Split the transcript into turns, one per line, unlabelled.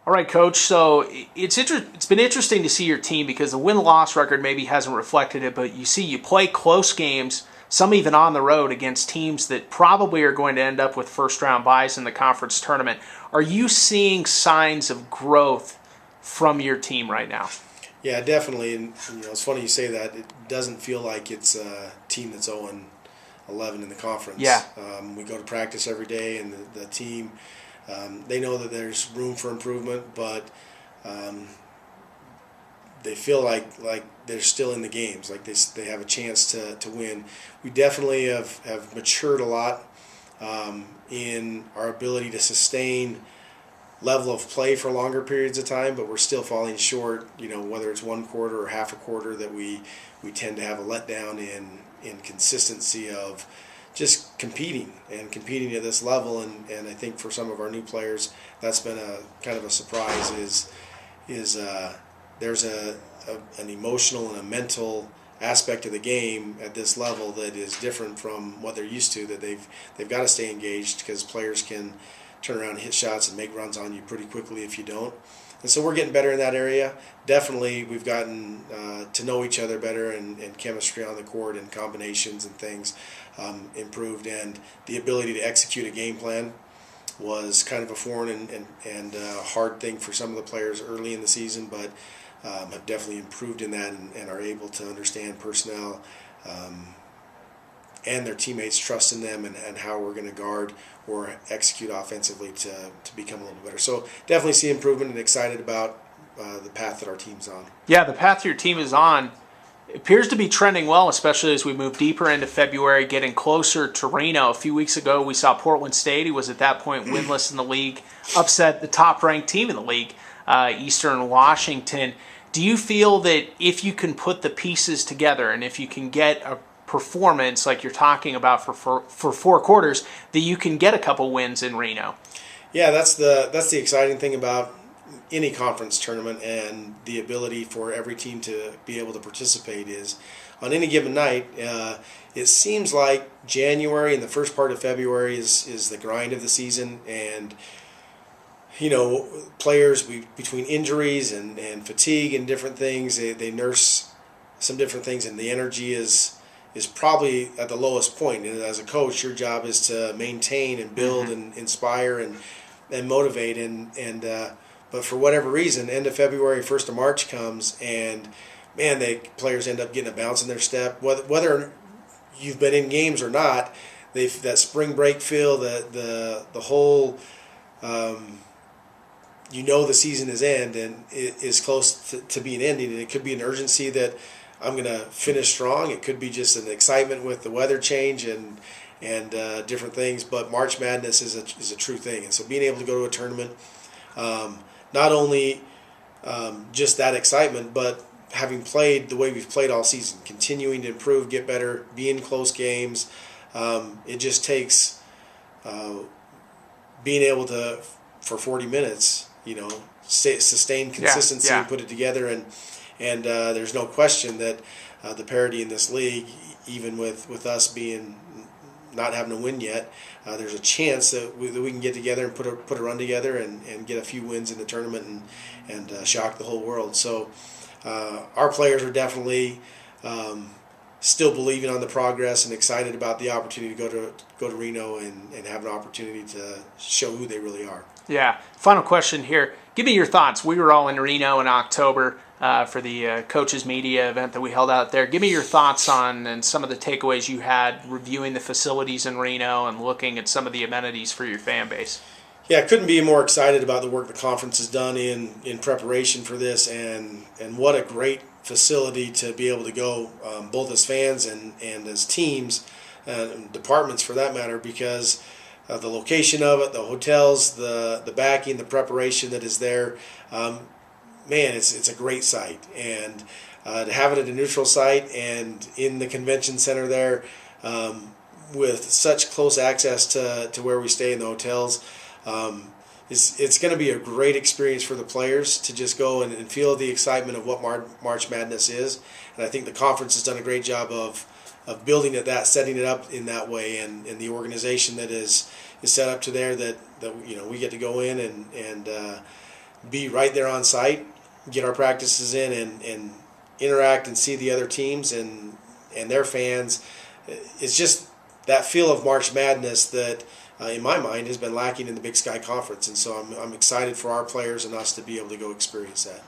All right, Coach. So it's been interesting to see your team because the win-loss record maybe hasn't reflected it, but you see you play close games, some even on the road against teams that probably are going to end up with first-round byes in the conference tournament. Are you seeing signs of growth from your team right now?
Yeah, definitely. And it's funny you say that. It doesn't feel like it's a team that's 0-11 in the conference.
Yeah.
We go to practice every day, and the team, they know that there's room for improvement, but um, they feel like they're still in the games, like they have a chance to win. We definitely have matured a lot in our ability to sustain level of play for longer periods of time, but we're still falling short, whether it's one quarter or half a quarter, that we tend to have a letdown in consistency of just competing at this level. And I think for some of our new players, that's been a kind of a surprise is there's an emotional and a mental aspect of the game at this level that is different from what they're used to, that they've got to stay engaged because players can turn around and hit shots and make runs on you pretty quickly if you don't. And so we're getting better in that area. Definitely we've gotten to know each other better, and chemistry on the court and combinations and things improved, and the ability to execute a game plan was kind of a foreign and hard thing for some of the players early in the season, but have definitely improved in that, and are able to understand personnel and their teammates' trust in them, and how we're going to guard or execute offensively to become a little better. So definitely see improvement, and excited about the path that our team's on.
Yeah, the path your team is on appears to be trending well, especially as we move deeper into February, getting closer to Reno. A few weeks ago, we saw Portland State, who was at that point winless in the league, upset the top-ranked team in the league, Eastern Washington. Do you feel that if you can put the pieces together, and if you can get a performance like you're talking about for 4 quarters, that you can get a couple wins in Reno?
Yeah, that's the exciting thing about any conference tournament, and the ability for every team to be able to participate is on any given night. It seems like January and the first part of February is the grind of the season, and players between injuries and fatigue and different things, they nurse some different things, and the energy is probably at the lowest point. And as a coach, your job is to maintain and build and inspire and motivate. But for whatever reason, end of February, 1st of March comes, and man, players end up getting a bounce in their step. Whether you've been in games or not, that spring break feel, the whole. The season is end, and it is close to being ending, and it could be an urgency that I'm going to finish strong. It could be just an excitement with the weather change and different things. But March Madness is a true thing, and so being able to go to a tournament, not only just that excitement, but having played the way we've played all season, continuing to improve, get better, be in close games. It just takes being able to, for 40 minutes, sustain consistency and put it together. And there's no question that the parity in this league, even with us being not having a win yet, there's a chance that we can get together and put a run together and get a few wins in the tournament and shock the whole world. So our players are definitely still believing on the progress and excited about the opportunity to go to Reno and have an opportunity to show who they really are.
Yeah. Final question here. Give me your thoughts. We were all in Reno in October for the coaches media event that we held out there. Give me your thoughts on and some of the takeaways you had reviewing the facilities in Reno and looking at some of the amenities for your fan base.
Yeah, I couldn't be more excited about the work the conference has done in preparation for this, and what a great facility to be able to go, both as fans and as teams, departments for that matter, because the location of it, the hotels, the backing, the preparation that is there. Man, it's a great site, and to have it at a neutral site and in the convention center there, with such close access to where we stay in the hotels, it's going to be a great experience for the players to just go and feel the excitement of what March Madness is. And I think the conference has done a great job of building it, setting it up in that way, and the organization that is set up to there that we get to go in and be right there on site, get our practices in, and interact and see the other teams and their fans. It's just that feel of March Madness that, in my mind, has been lacking in the Big Sky Conference. And so I'm excited for our players and us to be able to go experience that.